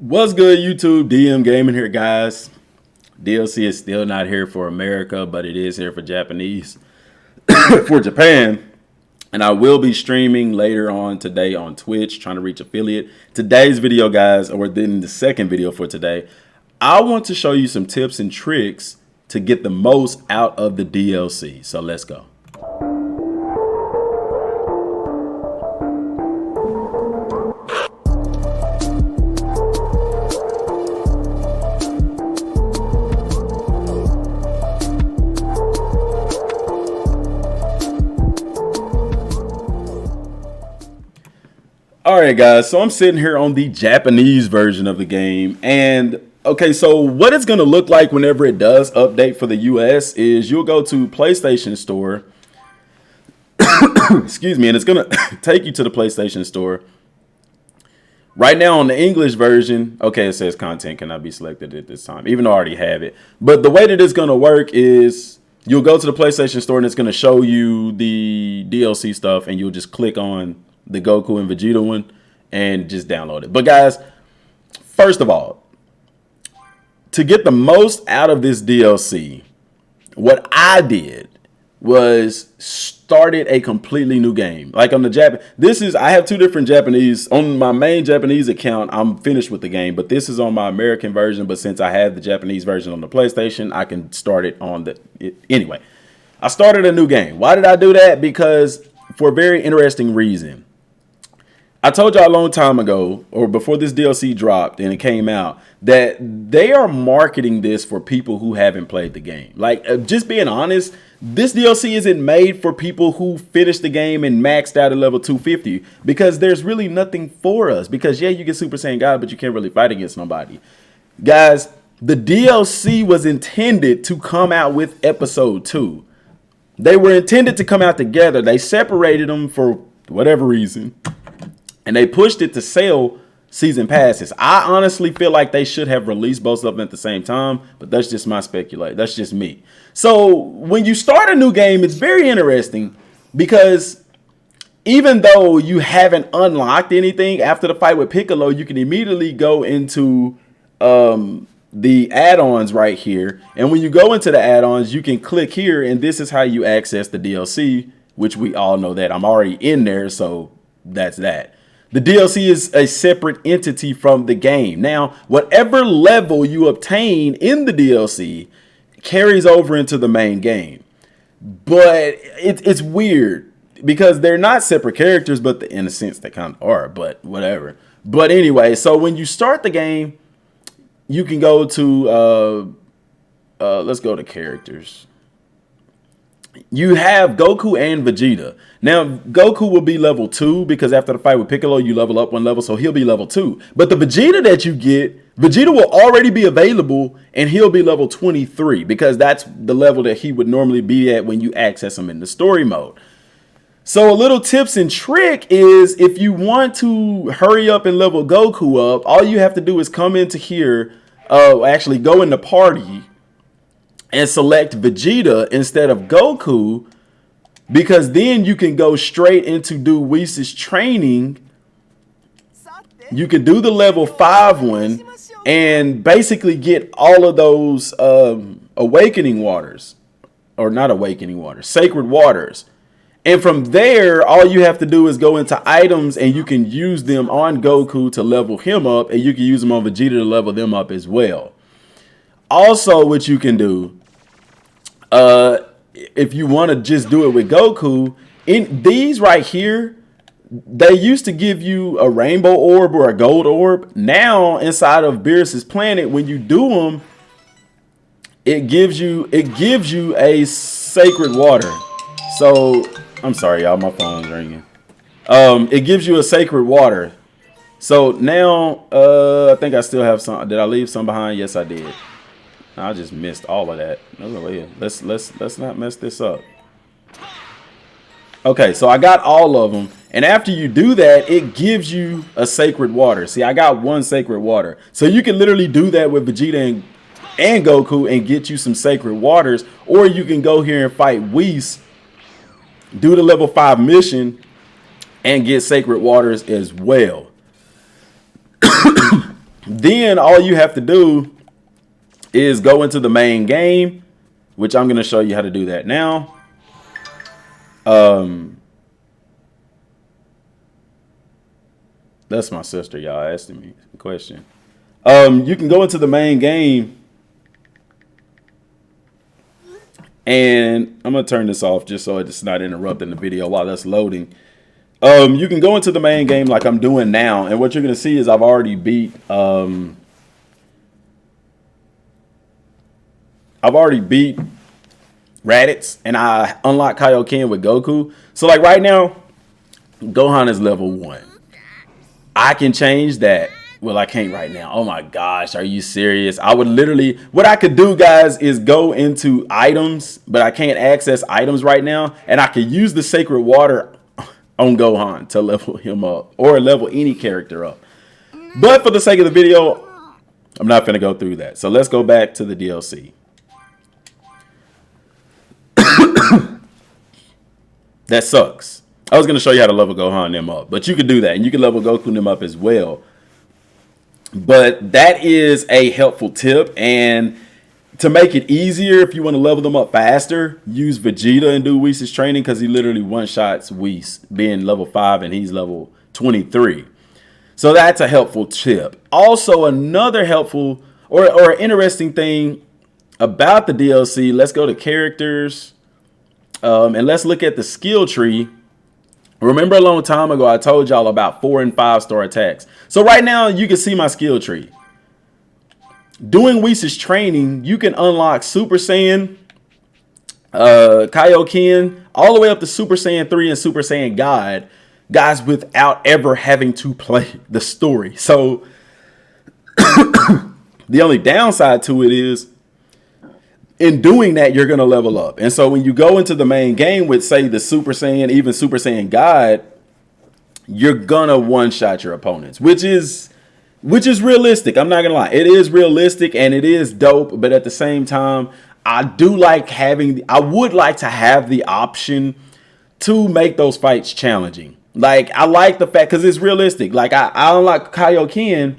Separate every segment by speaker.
Speaker 1: What's good, YouTube? Dmgaming here, guys. DLC is still not here for America, but it is here for Japanese, for Japan. And I will be streaming later on today on Twitch, trying to reach affiliate. Today's video, guys, or then the second video for today, I want to show you some tips and tricks to get the most out of the DLC. So let's go. All right, guys, so I'm sitting here on the Japanese version of the game, and okay, so what it's going to look like whenever it does update for the US is you'll go to PlayStation Store, excuse me, and it's going to take you to the PlayStation Store. Right now on the English version, okay, it says content cannot be selected at this time, even though I already have it. But the way that it's going to work is you'll go to the PlayStation Store and it's going to show you the DLC stuff, and you'll just click on the Goku and Vegeta one and just download it. But guys, first of all, to get the most out of this DLC, what I did was started a completely new game. Like on the I have two different Japanese. On my main Japanese account, I'm finished with the game, but this is on my American version. But since I have the Japanese version on the PlayStation, I can start it on anyway. I started a new game. Why did I do that? Because for a very interesting reason. I told y'all a long time ago, or before this DLC dropped and it came out, that they are marketing this for people who haven't played the game. Like, just being honest, this DLC isn't made for people who finished the game and maxed out at level 250, because there's really nothing for us. Because, yeah, you get Super Saiyan God, but you can't really fight against nobody. Guys, the DLC was intended to come out with Episode 2. They were intended to come out together. They separated them for whatever reason, and they pushed it to sell season passes. I honestly feel like they should have released both of them at the same time, but that's just my speculation. That's just me. So when you start a new game, it's very interesting because even though you haven't unlocked anything after the fight with Piccolo, you can immediately go into the add-ons right here. And when you go into the add-ons, you can click here, and this is how you access the DLC, which we all know that. I'm already in there, so that's that. The DLC is a separate entity from the game. Now, whatever level you obtain in the DLC carries over into the main game. But it's weird because they're not separate characters, but in a sense they kind of are, but whatever. But anyway, so when you start the game, you can go to, let's go to characters. You have Goku and Vegeta. Now, Goku will be level 2 because after the fight with Piccolo, you level up one level, so he'll be level 2. But the Vegeta that you get, Vegeta will already be available, and he'll be level 23 because that's the level that he would normally be at when you access him in the story mode. So a little tips and trick is if you want to hurry up and level Goku up, all you have to do is come into here, actually go in the party, and select Vegeta instead of Goku, because then you can go straight into do Whis' training. You can do the level 5 one and basically get all of those awakening waters, or not awakening waters, sacred waters. And from there, all you have to do is go into items and you can use them on Goku to level him up, and you can use them on Vegeta to level them up as well. Also, what you can do, if you want to just do it with Goku, in these right here, they used to give you a rainbow orb or a gold orb. Now, inside of Beerus's planet, when you do them, it gives you a sacred water. So, I'm sorry, y'all, my phone's ringing. It gives you a sacred water. So now, I think I still have some. Did I leave some behind? Yes, I did. I just missed all of that. Let's not mess this up. Okay, so I got all of them, and after you do that, it gives you a sacred water. See, I got one sacred water, so you can literally do that with Vegeta and Goku and get you some sacred waters, or you can go here and fight Whis, do the level 5 mission, and get sacred waters as well. Then all you have to do is go into the main game, which I'm going to show you how to do that now. That's my sister, y'all asking me a question. You can go into the main game, and I'm going to turn this off just so it's not interrupting the video while that's loading. You can go into the main game like I'm doing now, and what you're going to see is I've already beat Raditz, and I unlocked Kaioken with Goku. So like right now, Gohan is level 1. I can change that. Well, I can't right now. Oh my gosh, are you serious? I would literally, what I could do, guys, is go into items, but I can't access items right now. And I could use the sacred water on Gohan to level him up or level any character up. But for the sake of the video, I'm not going to go through that. So let's go back to the DLC. That sucks. I was going to show you how to level Gohan and them up, but you could do that, and you can level Goku and them up as well. But that is a helpful tip, and to make it easier, if you want to level them up faster, use Vegeta and do Whis' training, because he literally one-shots Whis, being level 5 and he's level 23. So that's a helpful tip. Also, another helpful or interesting thing about the DLC, let's go to characters, and let's look at the skill tree. Remember a long time ago, I told y'all about 4- and 5-star attacks. So right now, you can see my skill tree. Doing Whis' training, you can unlock Super Saiyan, Kaioken, all the way up to Super Saiyan 3 and Super Saiyan God, guys, without ever having to play the story. So the only downside to it is, in doing that, you're going to level up. And so when you go into the main game with, say, the Super Saiyan, even Super Saiyan God, you're going to one-shot your opponents, which is realistic. I'm not going to lie. It is realistic and it is dope. But at the same time, I would like to have the option to make those fights challenging. Like, I like the fact, because it's realistic. Like, I unlocked Kaioken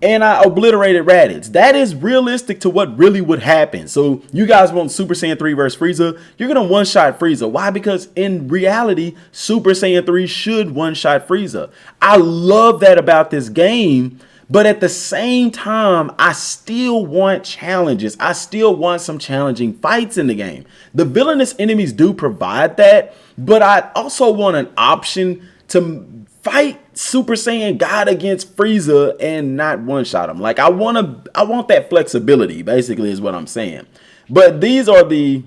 Speaker 1: and I obliterated Raditz. That is realistic to what really would happen. So you guys want Super Saiyan 3 versus Frieza, you're going to one-shot Frieza. Why? Because in reality, Super Saiyan 3 should one-shot Frieza. I love that about this game, but at the same time, I still want challenges. I still want some challenging fights in the game. The villainous enemies do provide that, but I also want an option to fight Super Saiyan God against Frieza and not one-shot him. Like, I want that flexibility, basically, is what I'm saying. But these are the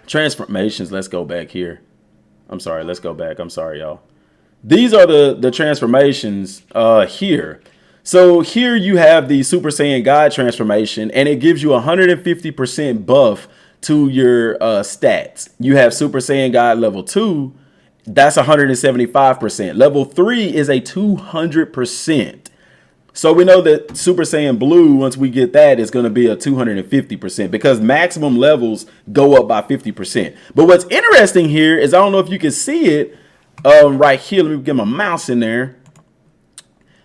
Speaker 1: transformations. Let's go back here. I'm sorry. Let's go back. I'm sorry, y'all. These are the transformations here. So here you have the Super Saiyan God transformation, and it gives you 150% buff to your stats. You have Super Saiyan God level 2. That's 175%. Level 3 is a 200%. So we know that Super Saiyan Blue, once we get that, is going to be a 250% because maximum levels go up by 50%. But what's interesting here is, I don't know if you can see it right here. Let me get my mouse in there.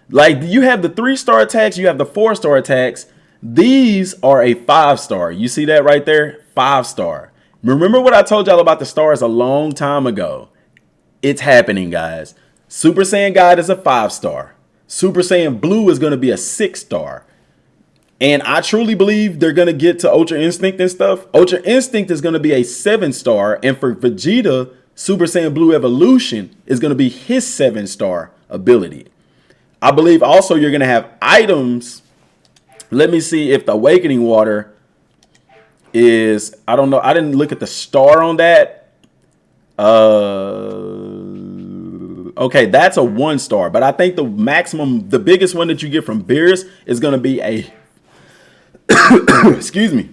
Speaker 1: Like, you have the 3-star attacks, you have the 4-star attacks. These are a 5-star. You see that right there? 5-star. Remember what I told y'all about the stars a long time ago? It's happening, guys. Super Saiyan God is a 5-star. Super Saiyan Blue is going to be a 6-star. And I truly believe they're going to get to Ultra Instinct and stuff. Ultra Instinct is going to be a 7-star. And for Vegeta, Super Saiyan Blue Evolution is going to be his 7-star ability. I believe also you're going to have items. Let me see if the Awakening Water is, I don't know. I didn't look at the star on that. Okay, that's a 1-star, but I think the maximum, the biggest one that you get from Beerus is going to be a, excuse me,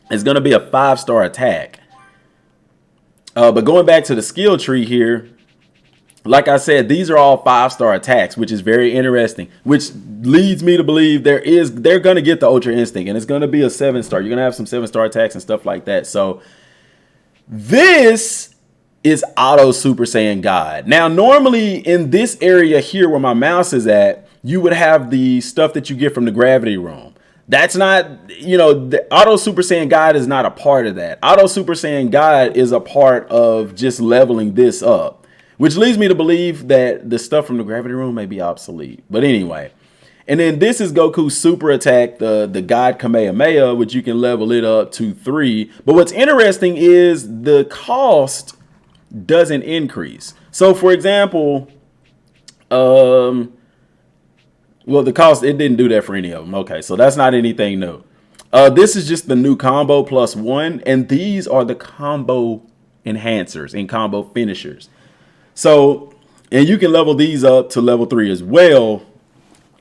Speaker 1: it's going to be a 5-star attack. But going back to the skill tree here, like I said, these are all 5-star attacks, which is very interesting, which leads me to believe they're going to get the Ultra Instinct, and it's going to be a 7-star. You're going to have some 7-star attacks and stuff like that. So this is auto Super Saiyan God. Now, normally in this area here where my mouse is at, you would have the stuff that you get from the gravity room. That's not, the Auto Super Saiyan God is not a part of that. Auto Super Saiyan God is a part of just leveling this up, which leads me to believe that the stuff from the gravity room may be obsolete. But anyway, and then this is Goku's super attack, the God Kamehameha, which you can level it up to 3. But what's interesting is the cost doesn't increase. So for example, well, the cost, it didn't do that for any of them. Okay, so that's not anything new. This is just the new combo +1, and these are the combo enhancers and combo finishers. So, and you can level these up to level 3 as well.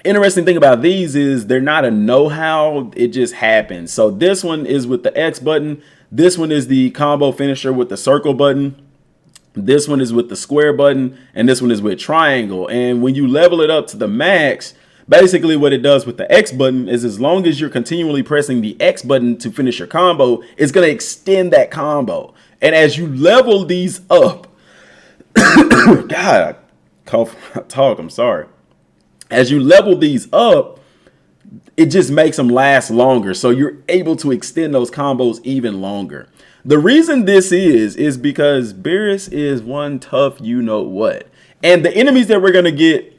Speaker 1: Interesting thing about these is they're not a know-how, it just happens. So this one is with the X button. This one is the combo finisher with the circle button. This one is with the square button, and this one is with triangle. And when you level it up to the max, basically what it does with the X button is as long as you're continually pressing the X button to finish your combo, it's going to extend that combo. And as you level these up, God, I'm sorry. As you level these up, it just makes them last longer. So you're able to extend those combos even longer. The reason this is because Beerus is one tough you-know-what. And the enemies that we're going to get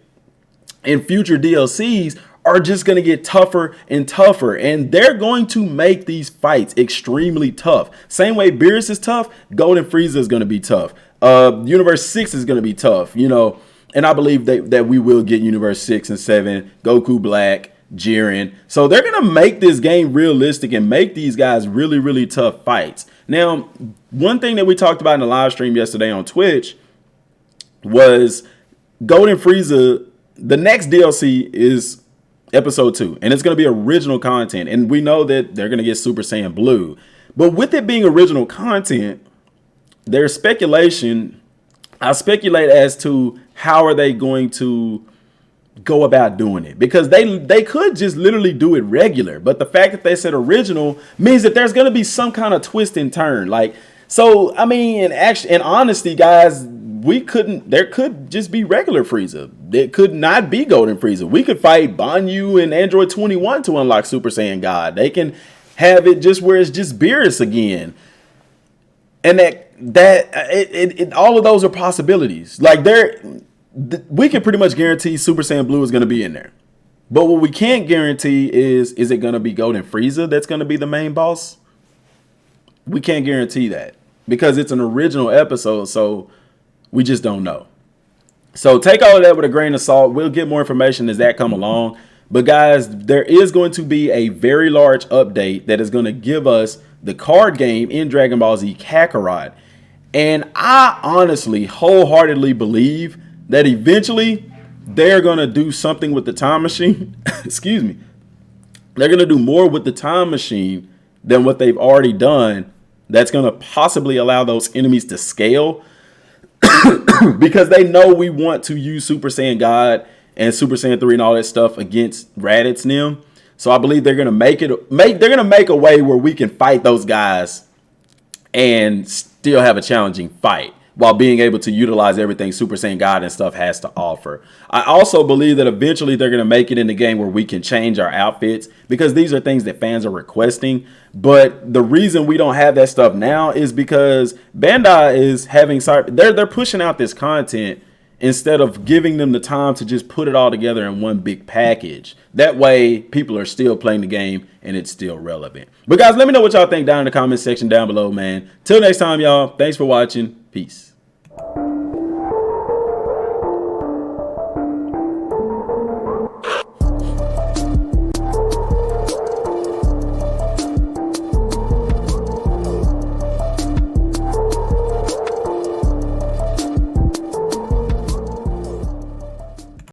Speaker 1: in future DLCs are just going to get tougher and tougher. And they're going to make these fights extremely tough. Same way Beerus is tough, Golden Frieza is going to be tough. Universe 6 is going to be tough, And I believe that we will get Universe 6 and 7, Goku Black, Jiren. So they're going to make this game realistic and make these guys really, really tough fights. Now, one thing that we talked about in the live stream yesterday on Twitch was Golden Frieza. The next DLC is episode 2, and it's going to be original content. And we know that they're going to get Super Saiyan Blue. But with it being original content, there's speculation. I speculate as to how are they going to go about doing it, because they could just literally do it regular. But the fact that they said original means that there's going to be some kind of twist and turn. So, I mean, in honesty, guys, there could just be regular Frieza. It could not be Golden Frieza. We could fight Banyu and Android 21 to unlock Super Saiyan God. They can have it just where it's just Beerus again. And all of those are possibilities. We can pretty much guarantee Super Saiyan Blue is going to be in there. But what we can't guarantee is it going to be Golden Frieza that's going to be the main boss? We can't guarantee that because it's an original episode, so we just don't know. So take all of that with a grain of salt. We'll get more information as that come along. But guys, there is going to be a very large update that is going to give us the card game in Dragon Ball Z Kakarot. And I honestly, wholeheartedly believe that eventually they're going to do something with the time machine. Excuse me. They're going to do more with the time machine than what they've already done. That's going to possibly allow those enemies to scale. Because they know we want to use Super Saiyan God and Super Saiyan 3 and all that stuff against Raditz and them. So I believe they're gonna make a way where we can fight those guys and still have a challenging fight while being able to utilize everything Super Saiyan God and stuff has to offer. I also believe that eventually they're going to make it in the game where we can change our outfits, because these are things that fans are requesting. But the reason we don't have that stuff now is because Bandai is they're pushing out this content instead of giving them the time to just put it all together in one big package. That way people are still playing the game and it's still relevant. But guys, let me know what y'all think down in the comment section down below, man. Till next time, y'all. Thanks for watching. Peace.